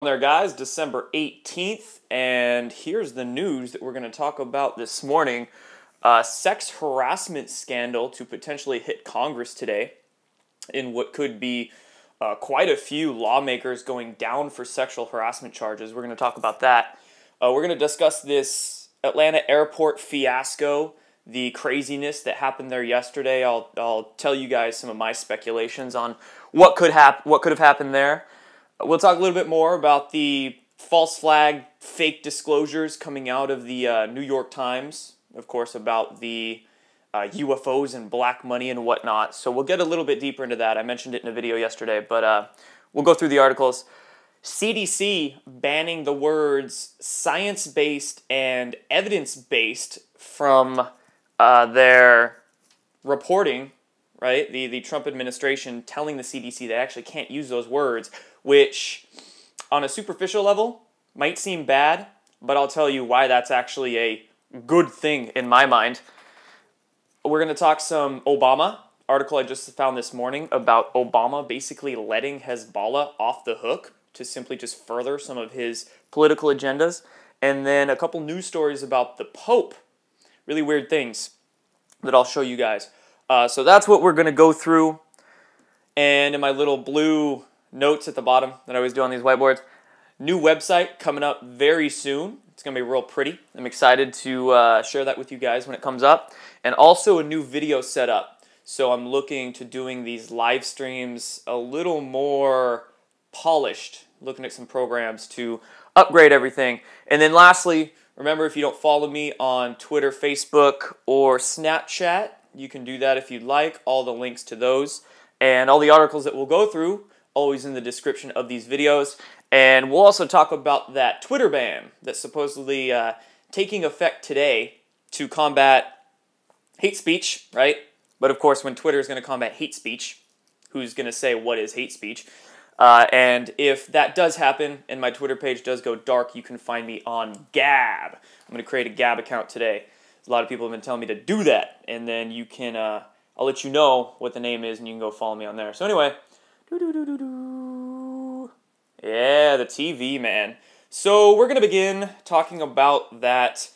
There, guys, December 18th, and here's the news that we're going to talk about this morning. Sex harassment scandal to potentially hit Congress today in what could be quite a few lawmakers going down for sexual harassment charges. We're going to talk about that. We're going to discuss this Atlanta airport fiasco, the craziness that happened there yesterday. I'll tell you guys some of my speculations on what could have happened there. We'll talk a little bit more about the false flag, fake disclosures coming out of the New York Times, of course, about the UFOs and black money and whatnot. So we'll get a little bit deeper into that. I mentioned it in a video yesterday, but we'll go through the articles. CDC banning the words science-based and evidence-based from their reporting, right? The Trump administration telling the CDC they actually can't use those words, which on a superficial level might seem bad, but I'll tell you why that's actually a good thing in my mind. We're going to talk some Obama. Article I just found this morning about Obama basically letting Hezbollah off the hook to simply just further some of his political agendas. And then a couple news stories about the Pope. Really weird things that I'll show you guys. So that's what we're going to go through. And in my little blue notes at the bottom that I always do on these whiteboards, new website coming up very soon. It's going to be real pretty. I'm excited to share that with you guys when it comes up. And also a new video setup. So I'm looking to doing these live streams a little more polished, looking at some programs to upgrade everything. And then lastly, remember, if you don't follow me on Twitter, Facebook, or Snapchat, you can do that if you'd like. All the links to those and all the articles that we'll go through, always in the description of these videos. And we'll also talk about that Twitter ban that's supposedly taking effect today to combat hate speech, right? But of course, when Twitter is going to combat hate speech, who's going to say what is hate speech? And if that does happen and my Twitter page does go dark, you can find me on Gab. I'm going to create a Gab account today. A lot of people have been telling me to do that. And then you can, I'll let you know what the name is and you can go follow me on there. So anyway, yeah, the TV, man. So we're going to begin talking about that,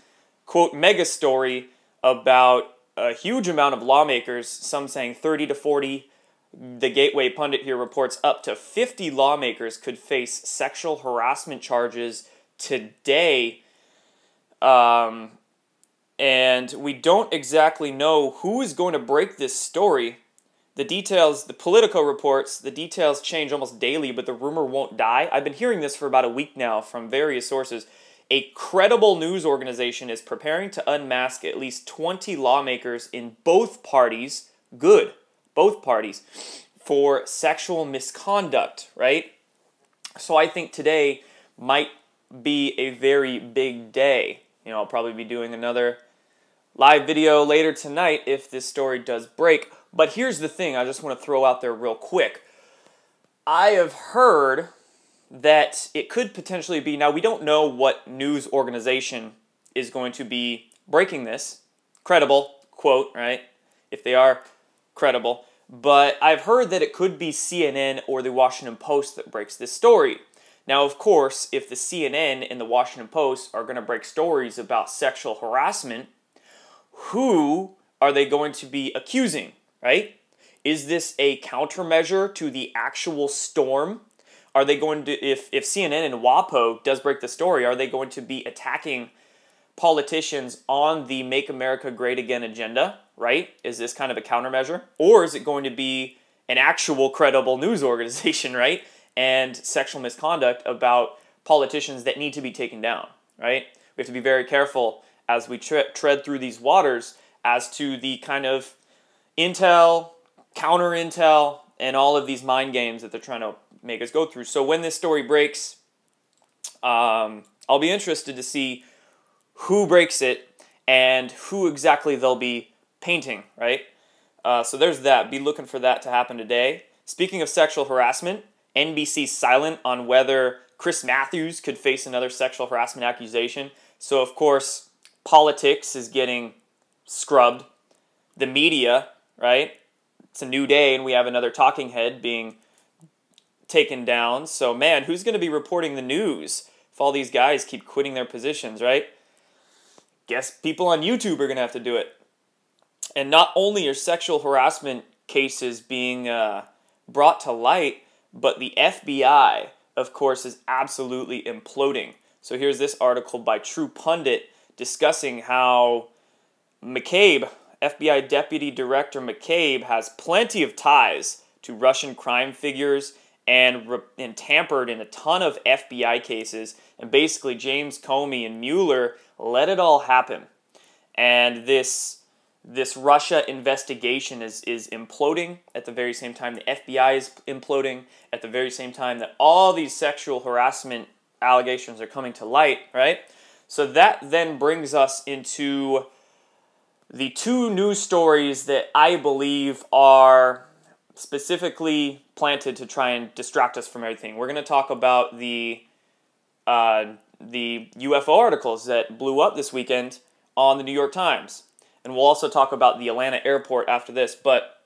quote, mega story about a huge amount of lawmakers, some saying 30 to 40. The Gateway Pundit here reports up to 50 lawmakers could face sexual harassment charges today. And we don't exactly know who is going to break this story. The details, the Politico reports, the details change almost daily, but the rumor won't die. I've been hearing this for about a week now from various sources. A credible news organization is preparing to unmask at least 20 lawmakers in both parties, both parties, for sexual misconduct, right? So I think today might be a very big day. You know, I'll probably be doing another live video later tonight if this story does break. But here's the thing I just want to throw out there real quick. I have heard that it could potentially be, now we don't know what news organization is going to be breaking this. Credible, quote, right? If they are credible. But I've heard that it could be CNN or the Washington Post that breaks this story. Now, of course, if the CNN and the Washington Post are going to break stories about sexual harassment, who are they going to be accusing, right? Is this a countermeasure to the actual storm? Are they going to, if CNN and WAPO does break the story, are they going to be attacking politicians on the Make America Great Again agenda, right? Is this kind of a countermeasure? Or is it going to be an actual credible news organization, right? And sexual misconduct about politicians that need to be taken down, right? We have to be very careful as we tread through these waters as to the kind of intel, counter-intel, and all of these mind games that they're trying to make us go through. So when this story breaks, I'll be interested to see who breaks it and who exactly they'll be painting, right? So there's that. Be looking for that to happen today. Speaking of sexual harassment, NBC's silent on whether Chris Matthews could face another sexual harassment accusation. So, of course, politics is getting scrubbed. The media, right? It's a new day, and we have another talking head being taken down. So, man, who's going to be reporting the news if all these guys keep quitting their positions, right? Guess people on YouTube are going to have to do it. And not only are sexual harassment cases being brought to light, but the FBI, of course, is absolutely imploding. So here's this article by True Pundit discussing how McCabe, FBI Deputy Director McCabe, has plenty of ties to Russian crime figures and tampered in a ton of FBI cases. And basically James Comey and Mueller let it all happen. And this Russia investigation is imploding at the very same time the FBI is imploding, at the very same time that all these sexual harassment allegations are coming to light, right? So that then brings us into the two news stories that I believe are specifically planted to try and distract us from everything. We're going to talk about the UFO articles that blew up this weekend on the New York Times. And we'll also talk about the Atlanta airport after this. But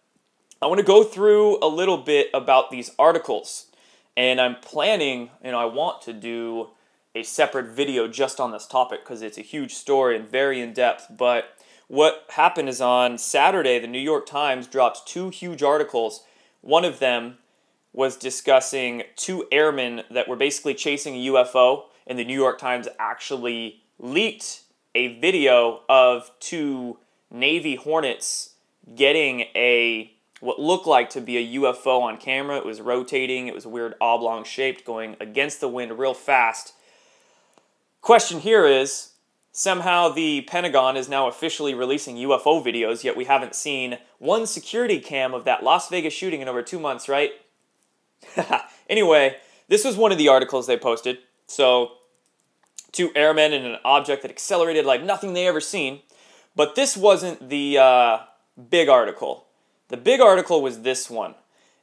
I want to go through a little bit about these articles. And I'm planning, I want to do a separate video just on this topic because it's a huge story and very in-depth. But what happened is on Saturday, the New York Times dropped two huge articles. One of them was discussing two airmen that were basically chasing a UFO, and the New York Times actually leaked a video of two Navy Hornets getting what looked like to be a UFO on camera. It was rotating. It was weird oblong shaped, going against the wind real fast. Question here is, somehow the Pentagon is now officially releasing UFO videos, yet we haven't seen one security cam of that Las Vegas shooting in over 2 months, right? Anyway, this was one of the articles they posted. So, two airmen and an object that accelerated like nothing they ever seen. But this wasn't the big article. The big article was this one.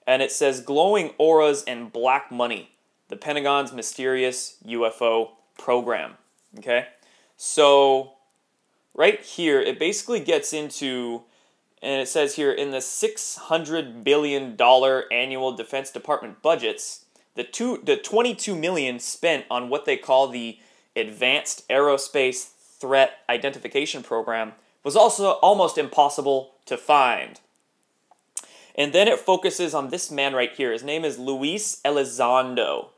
And it says, Glowing Auras and Black Money, the Pentagon's Mysterious UFO Program. Okay? So, right here, it basically gets into, and it says here, in the $600 billion annual Defense Department budgets, the $22 million spent on what they call the Advanced Aerospace Threat Identification Program was also almost impossible to find. And then it focuses on this man right here. His name is Luis Elizondo,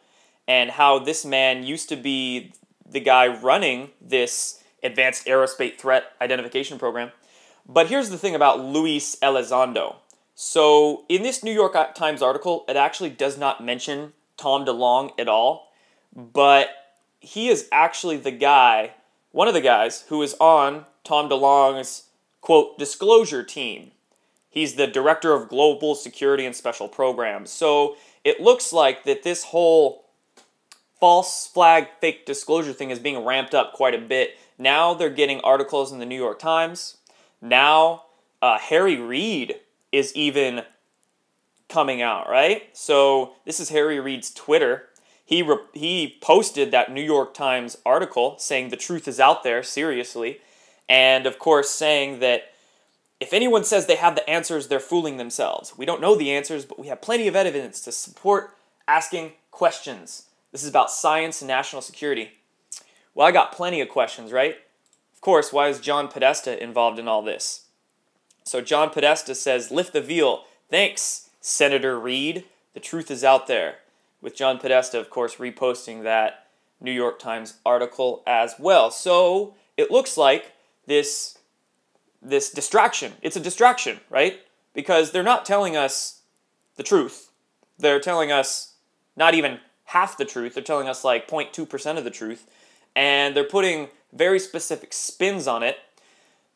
and how this man used to be the guy running this Advanced Aerospace Threat Identification Program. But here's the thing about Luis Elizondo. So in this New York Times article, it actually does not mention Tom DeLonge at all, but he is actually the guy, one of the guys, who is on Tom DeLonge's, quote, disclosure team. He's the Director of Global Security and Special Programs. So it looks like that this whole false flag, fake disclosure thing is being ramped up quite a bit. Now they're getting articles in the New York Times. Now Harry Reid is even coming out, right? So this is Harry Reid's Twitter. He posted that New York Times article saying the truth is out there, seriously. And of course saying that if anyone says they have the answers, they're fooling themselves. We don't know the answers, but we have plenty of evidence to support asking questions. This is about science and national security. Well, I got plenty of questions, right? Of course, why is John Podesta involved in all this? So John Podesta says, lift the veil. Thanks, Senator Reid. The truth is out there. With John Podesta, of course, reposting that New York Times article as well. So it looks like this distraction. It's a distraction, right? Because they're not telling us the truth. They're telling us not even half the truth. They're telling us like 0.2% of the truth. And they're putting very specific spins on it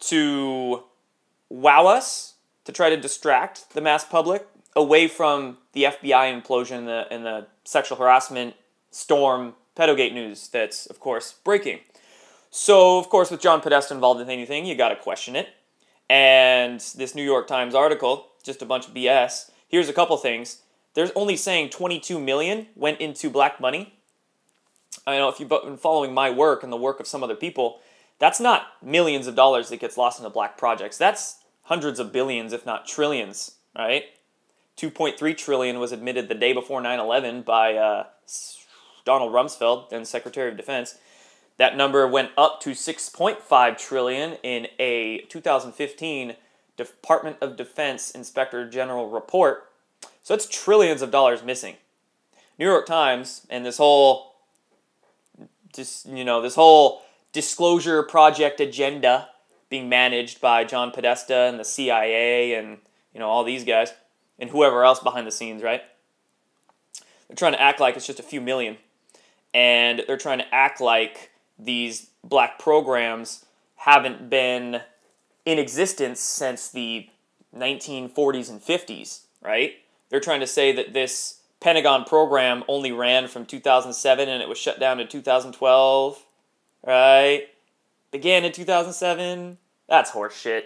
to wow us, to try to distract the mass public away from the FBI implosion and the sexual harassment storm pedogate news that's, of course, breaking. So, of course, with John Podesta involved in anything, you got to question it. And this New York Times article, just a bunch of BS. Here's a couple things. There's only saying $22 million went into black money. I know if you've been following my work and the work of some other people, that's not millions of dollars that gets lost into black projects. That's hundreds of billions, if not trillions, right? 2.3 trillion was admitted the day before 9/11 by Donald Rumsfeld, then Secretary of Defense. That number went up to 6.5 trillion in a 2015 Department of Defense Inspector General report. So it's trillions of dollars missing. New York Times and this whole disclosure project agenda being managed by John Podesta and the CIA and all these guys and whoever else behind the scenes, right? They're trying to act like it's just a few million, and they're trying to act like these black programs haven't been in existence since the 1940s and 50s, right? They're trying to say that this Pentagon program only ran from 2007 and it was shut down in 2012, right? Began in 2007. That's horseshit.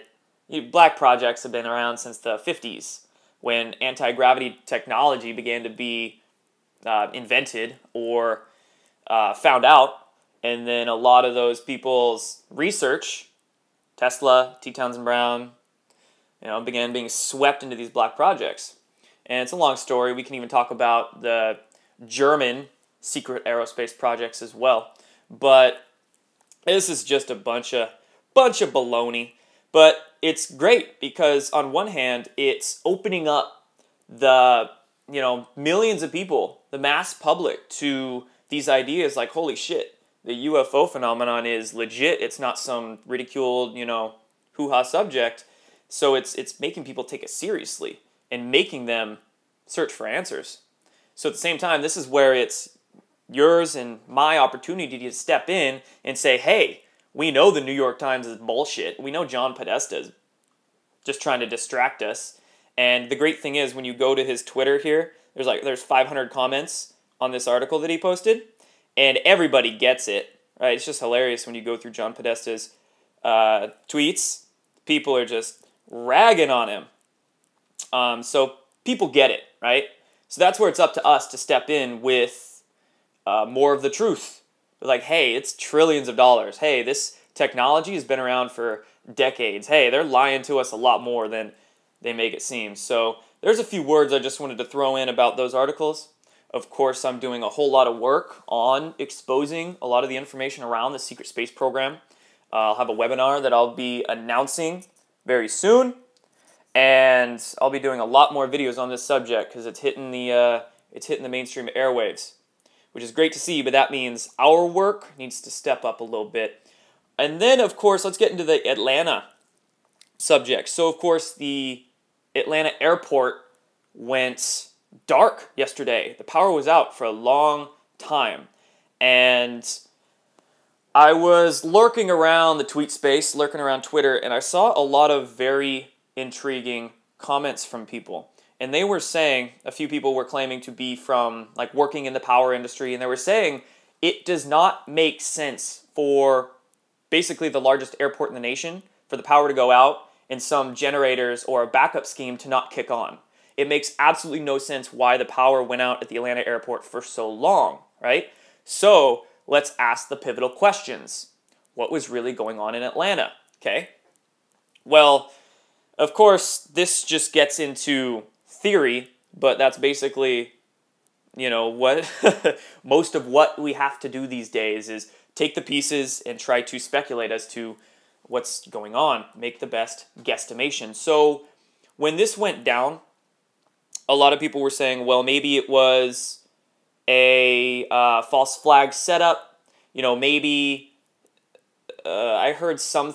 Black projects have been around since the 50s when anti-gravity technology began to be invented or found out. And then a lot of those people's research, Tesla, T. Townsend Brown, began being swept into these black projects. And it's a long story. We can even talk about the German secret aerospace projects as well. But this is just a bunch of baloney. But it's great because on one hand, it's opening up the millions of people, the mass public, to these ideas like, holy shit, the UFO phenomenon is legit. It's not some ridiculed, hoo-ha subject. So it's making people take it seriously and making them search for answers. So at the same time, this is where it's yours and my opportunity to step in and say, hey, we know the New York Times is bullshit. We know John Podesta is just trying to distract us. And the great thing is when you go to his Twitter here, there's 500 comments on this article that he posted. And everybody gets it, right? It's just hilarious when you go through John Podesta's tweets. People are just ragging on him. So people get it, right? So that's where it's up to us to step in with more of the truth. Like, hey, it's trillions of dollars. Hey, this technology has been around for decades. Hey, they're lying to us a lot more than they make it seem. So there's a few words I just wanted to throw in about those articles. Of course, I'm doing a whole lot of work on exposing a lot of the information around the secret space program. I'll have a webinar that I'll be announcing very soon, and I'll be doing a lot more videos on this subject because it's hitting the mainstream airwaves, which is great to see. But that means our work needs to step up a little bit. And then, of course, let's get into the Atlanta subject. So, of course, the Atlanta airport went dark yesterday. The power was out for a long time. And I was lurking around the tweet space, lurking around Twitter, and I saw a lot of very intriguing comments from people. And they were saying, a few people were claiming to be from, working in the power industry, and they were saying it does not make sense for basically the largest airport in the nation for the power to go out and some generators or a backup scheme to not kick on. It makes absolutely no sense why the power went out at the Atlanta airport for so long, right? So let's ask the pivotal questions. What was really going on in Atlanta? Okay. Well, of course, this just gets into theory, but that's basically, what most of what we have to do these days is take the pieces and try to speculate as to what's going on, make the best guesstimation. So when this went down, a lot of people were saying, well, maybe it was a false flag setup. Maybe I heard some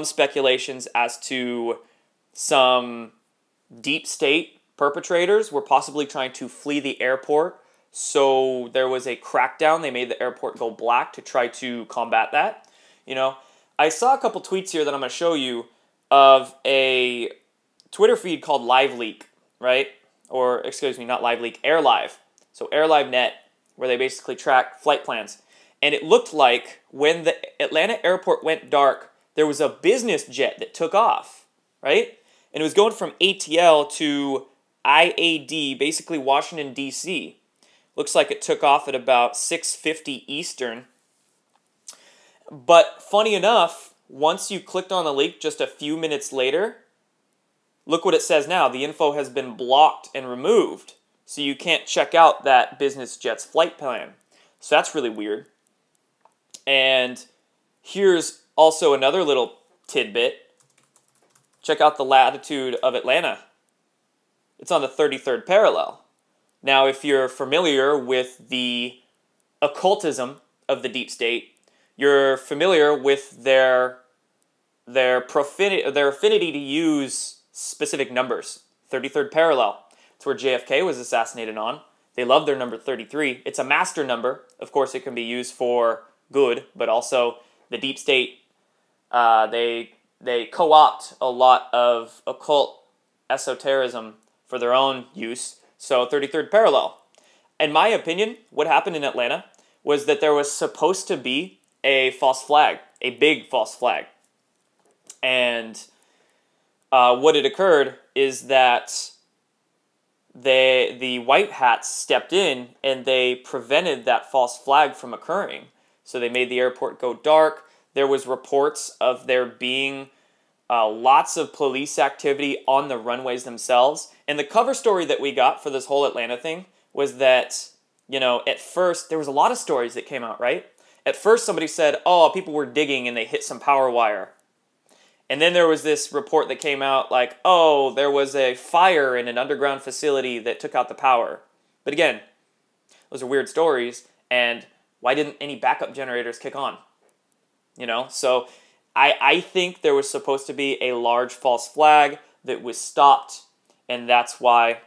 speculations as to some deep state perpetrators were possibly trying to flee the airport. So there was a crackdown. They made the airport go black to try to combat that. I saw a couple tweets here that I'm going to show you of a Twitter feed called LiveLeak, right? Or, excuse me, not LiveLeak, AirLive. So AirLive.net, where they basically track flight plans. And it looked like when the Atlanta airport went dark, there was a business jet that took off, right? And it was going from ATL to IAD, basically Washington, D.C. Looks like it took off at about 6:50 Eastern. But funny enough, once you clicked on the link just a few minutes later, look what it says now. The info has been blocked and removed. So you can't check out that business jet's flight plan. So that's really weird. And here's also another little tidbit. Check out the latitude of Atlanta. It's on the 33rd parallel. Now, if you're familiar with the occultism of the deep state, you're familiar with their affinity to use specific numbers. 33rd parallel. It's where JFK was assassinated on. They love their number 33. It's a master number. Of course, it can be used for good, but also the deep state, they co-opt a lot of occult esotericism for their own use. So 33rd parallel. In my opinion, what happened in Atlanta was that there was supposed to be a false flag, a big false flag. And what had occurred is that the white hats stepped in and they prevented that false flag from occurring. So they made the airport go dark. There was reports of there being lots of police activity on the runways themselves. And the cover story that we got for this whole Atlanta thing was that, at first, there was a lot of stories that came out, right? At first, somebody said, oh, people were digging and they hit some power wire. And then there was this report that came out like, oh, there was a fire in an underground facility that took out the power. But again, those are weird stories, and why didn't any backup generators kick on? So I think there was supposed to be a large false flag that was stopped, and that's why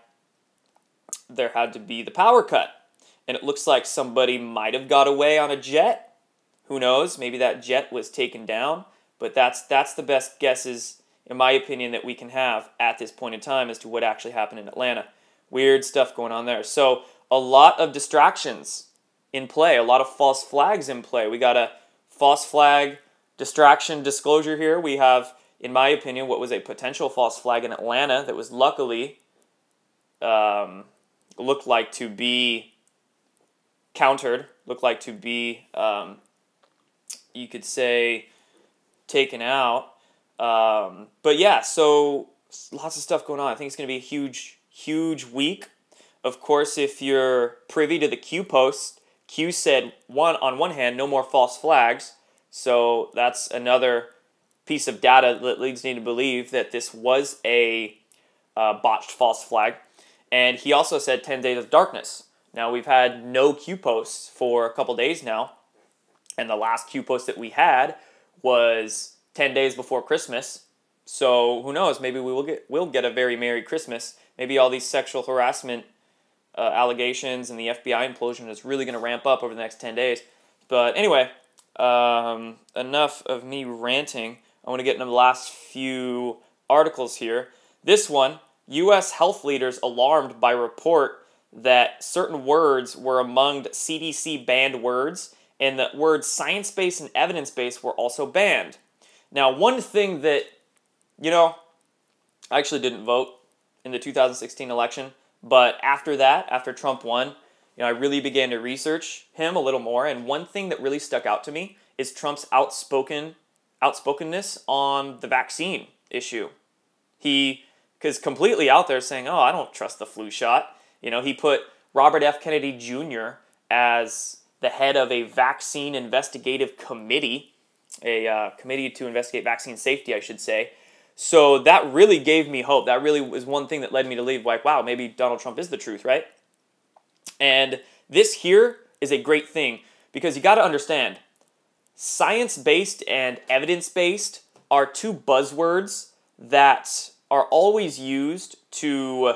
there had to be the power cut. And it looks like somebody might have got away on a jet. Who knows? Maybe that jet was taken down. But that's the best guesses, in my opinion, that we can have at this point in time as to what actually happened in Atlanta. Weird stuff going on there. So a lot of distractions in play, a lot of false flags in play. We got a false flag distraction disclosure here. We have, in my opinion, what was a potential false flag in Atlanta that was luckily looked like to be countered, looked like to be, you could say, taken out. But yeah, so lots of stuff going on. I think it's going to be a huge, huge week. Of course, if you're privy to the Q post, Q said, on one hand, no more false flags. So that's another piece of data that leads me to believe that this was a botched false flag. And he also said 10 days of darkness. Now, we've had no Q posts for a couple days now. And the last Q post that we had was 10 days before Christmas. So who knows, maybe we'll get a very Merry Christmas. Maybe all these sexual harassment allegations and the FBI implosion is really going to ramp up over the next 10 days. But anyway, enough of me ranting. I want to get into the last few articles here. This one, U.S. health leaders alarmed by report that certain words were among CDC banned words, and the words science-based and evidence-based were also banned. Now, one thing that, I actually didn't vote in the 2016 election, but after that, after Trump won, I really began to research him a little more, and one thing that really stuck out to me is Trump's outspokenness on the vaccine issue. Because completely out there saying, oh, I don't trust the flu shot. He put Robert F. Kennedy Jr. as the head of a vaccine investigative committee, a committee to investigate vaccine safety, I should say. So that really gave me hope. That really was one thing that led me to believe, like, wow, maybe Donald Trump is the truth, right? And this here is a great thing because you got to understand, science-based and evidence-based are two buzzwords that are always used to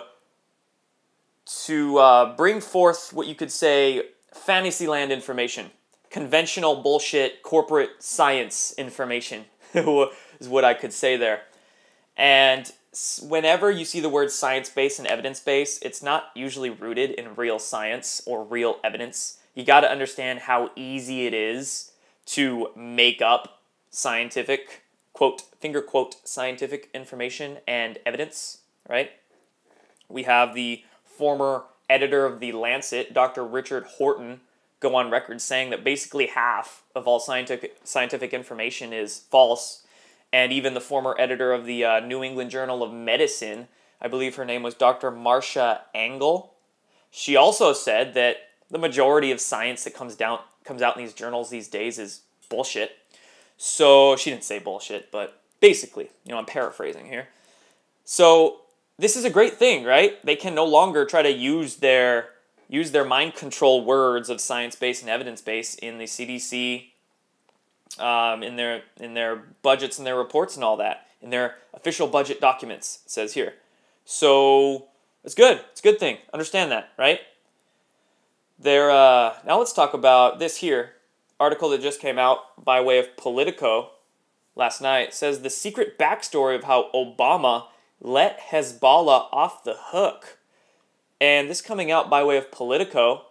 bring forth what you could say Fantasyland information, conventional bullshit corporate science information is what I could say there. And whenever you see the words science-based and evidence-based, it's not usually rooted in real science or real evidence. You got to understand how easy it is to make up scientific, quote, finger quote, scientific information and evidence, right? We have the former editor of The Lancet, Dr. Richard Horton, go on record saying that basically half of all scientific information is false. and even the former editor of the New England Journal of Medicine, I believe her name was Dr. Marcia Engel. She also said that the majority of science that comes out in these journals these days is bullshit. So she didn't say bullshit, but basically, I'm paraphrasing here. So this is a great thing, right? They can no longer try to use their mind control words of science-based and evidence-based in the CDC, in their budgets and their reports and all that, in their official budget documents, it says here. So it's good. It's a good thing. Understand that, right? Now let's talk about this here. Article that just came out by way of Politico last night says the secret backstory of how Obama let Hezbollah off the hook. And this coming out by way of Politico,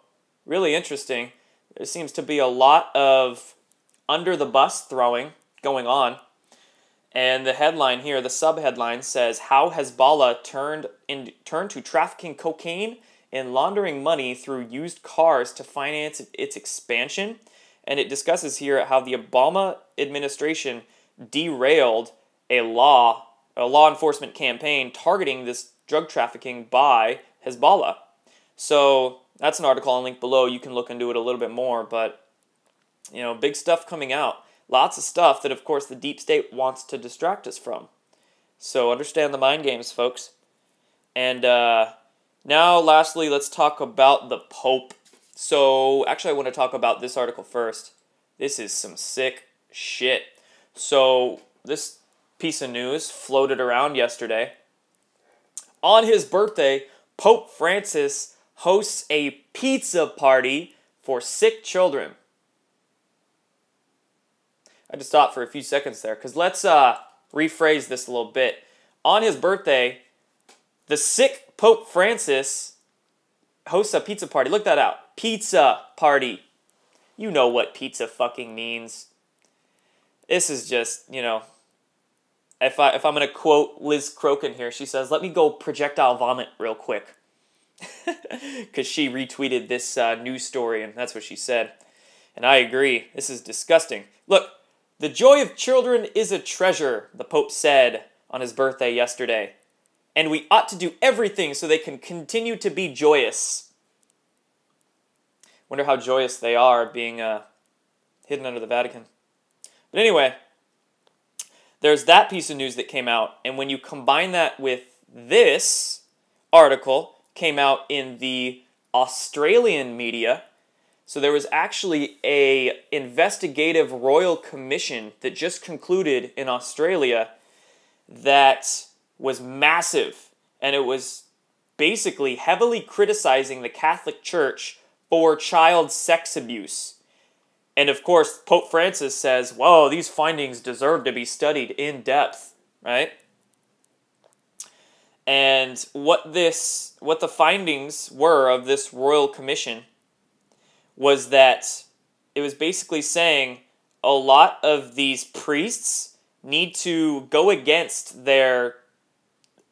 really interesting. There seems to be a lot of under the bus throwing going on. And the headline here, the subheadline says, how Hezbollah turned to trafficking cocaine and laundering money through used cars to finance its expansion. And it discusses here how the Obama administration derailed a law enforcement campaign targeting this drug trafficking by Hezbollah. So that's an article I'll link below. You can look into it a little bit more, but big stuff coming out. Lots of stuff that, of course, the deep state wants to distract us from. So understand the mind games, folks. And now, lastly, let's talk about the Pope. So, actually, I want to talk about this article first. This is some sick shit. So, this piece of news floated around yesterday. On his birthday, Pope Francis hosts a pizza party for sick children. I just stopped for a few seconds there, because let's rephrase this a little bit. On his birthday, the sick Pope Francis hosts a pizza party. Look that out. Pizza party. You know what pizza fucking means. This is just, if I'm going to quote Liz Crokin here, she says, let me go projectile vomit real quick. Because she retweeted this news story, and that's what she said. And I agree. This is disgusting. Look, the joy of children is a treasure, the Pope said on his birthday yesterday. And we ought to do everything so they can continue to be joyous. Wonder how joyous they are being hidden under the Vatican. But anyway, there's that piece of news that came out. And when you combine that with this article, came out in the Australian media. So there was actually a investigative royal commission that just concluded in Australia that was massive. And it was basically heavily criticizing the Catholic Church for child sex abuse. And of course, Pope Francis says, whoa, these findings deserve to be studied in depth, right? And what the findings were of this royal commission was that it was basically saying a lot of these priests need to go against their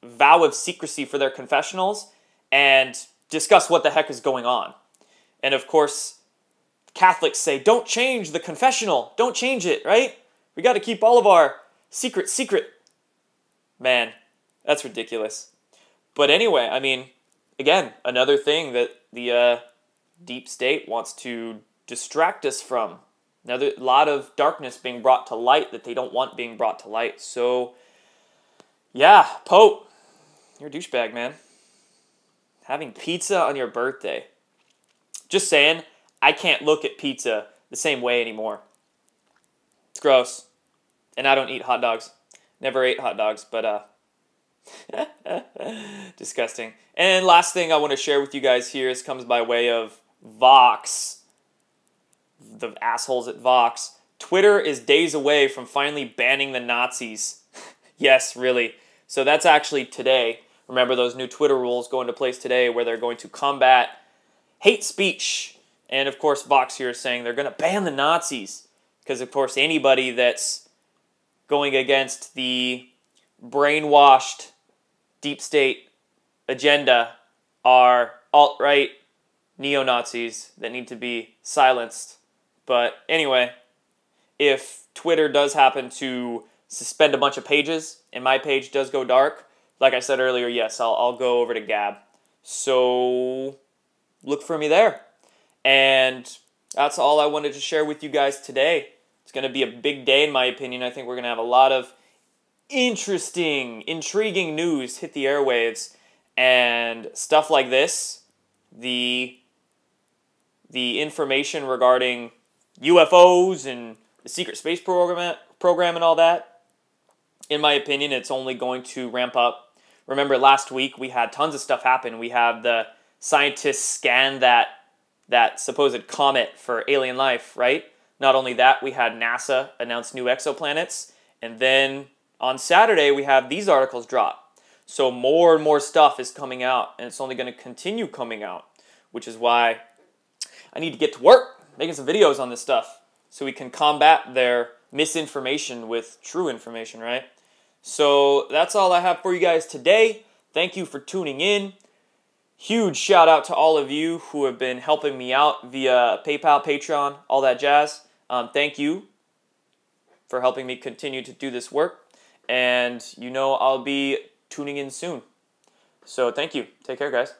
vow of secrecy for their confessionals and discuss what the heck is going on. And of course, Catholics say, don't change the confessional. Don't change it, right? We got to keep all of our secret. Man, that's ridiculous. But anyway, I mean, again, another thing that the deep state wants to distract us from. Another lot of darkness being brought to light that they don't want being brought to light. So, yeah, Pope, you're a douchebag, man. Having pizza on your birthday. Just saying, I can't look at pizza the same way anymore. It's gross. And I don't eat hot dogs. Never ate hot dogs, but disgusting. And last thing I want to share with you guys here comes by way of Vox. The assholes at Vox. Twitter is days away from finally banning the Nazis. Yes, really. So that's actually today. Remember, those new Twitter rules go into place today where they're going to combat hate speech. And of course, Vox here is saying they're going to ban the Nazis. Because of course, anybody that's going against the brainwashed deep state agenda are alt-right neo-Nazis that need to be silenced. But anyway, if Twitter does happen to suspend a bunch of pages and my page does go dark, like I said earlier, yes, I'll go over to Gab. So look for me there. And that's all I wanted to share with you guys today. It's going to be a big day in my opinion. I think we're going to have a lot of interesting, intriguing news hit the airwaves, and stuff like this, the information regarding UFOs and the secret space program and all that, in my opinion, it's only going to ramp up. Remember last week we had tons of stuff happen. We had the scientists scan that supposed comet for alien life, right? Not only that, we had NASA announce new exoplanets, and then on Saturday we have these articles drop. So more and more stuff is coming out, and it's only going to continue coming out, which is why I need to get to work making some videos on this stuff so we can combat their misinformation with true information, right? So that's all I have for you guys today. Thank you for tuning in. Huge shout out to all of you who have been helping me out via PayPal, Patreon, all that jazz. Thank you for helping me continue to do this work. And you know I'll be tuning in soon. So thank you. Take care, guys.